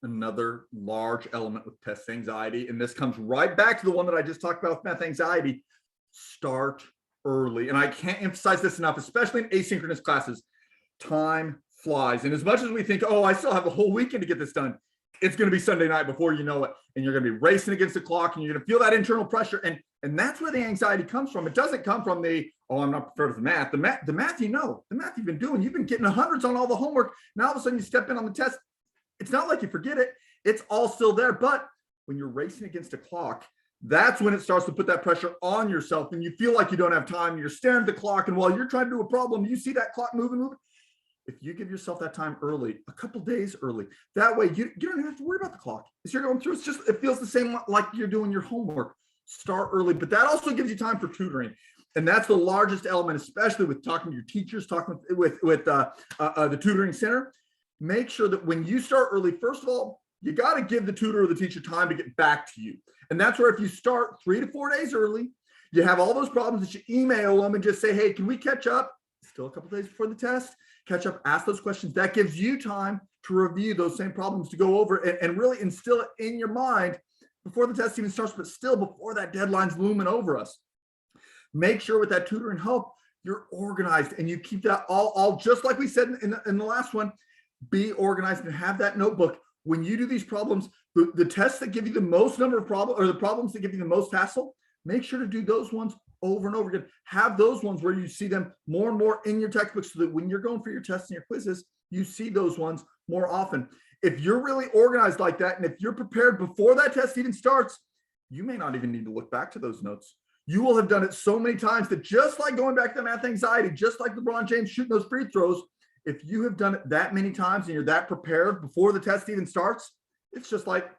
Another large element with test anxiety, and this comes right back to the one that I just talked about with math anxiety. Start early. And I can't emphasize this enough, especially in asynchronous classes. Time flies. And as much as we think, oh, I still have a whole weekend to get this done, it's going to be Sunday night before you know it. And you're going to be racing against the clock and you're going to feel that internal pressure. And that's where the anxiety comes from. It doesn't come from the, oh, I'm not prepared for the math. The math, you know, the math you've been doing, you've been getting hundreds on all the homework. Now all of a sudden you step in on the test. It's not like you forget it. It's all still there. But when you're racing against a clock, that's when it starts to put that pressure on yourself and you feel like you don't have time. You're staring at the clock. And while you're trying to do a problem, you see that clock moving. If you give yourself that time early, a couple days early, that way you don't even have to worry about the clock. As you're going through, it feels the same like you're doing your homework. Start early, but that also gives you time for tutoring. And that's the largest element, especially with talking to your teachers, talking with the tutoring center. Make sure that when you start early, first of all, you got to give the tutor or the teacher time to get back to you. And that's where if you start 3 to 4 days early, you have all those problems that you email them and just say, hey, can we catch up? Still a couple days before the test, catch up, ask those questions. That gives you time to review those same problems, to go over and really instill it in your mind before the test even starts, but still before that deadline's looming over us. Make sure with that tutoring help, you're organized and you keep that all just like we said in the last one. Be organized and have that notebook. When you do these problems, the tests that give you the most number of problems, or the problems that give you the most hassle, make sure to do those ones over and over again. Have those ones where you see them more and more in your textbook so that when you're going for your tests and your quizzes, you see those ones more often. If you're really organized like that, and if you're prepared before that test even starts, you may not even need to look back to those notes. You will have done it so many times that just like going back to math anxiety, just like LeBron James shooting those free throws, if you have done it that many times and you're that prepared before the test even starts, it's just like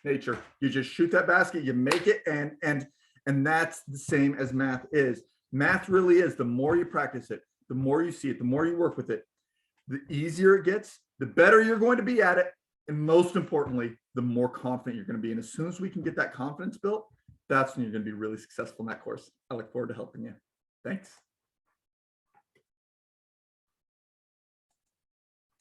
nature. You just shoot that basket, you make it, and that's the same as math is. Math really is, the more you practice it, the more you see it, the more you work with it, the easier it gets, the better you're going to be at it, and most importantly, the more confident you're going to be. And as soon as we can get that confidence built, that's when you're going to be really successful in that course. I look forward to helping you. Thanks.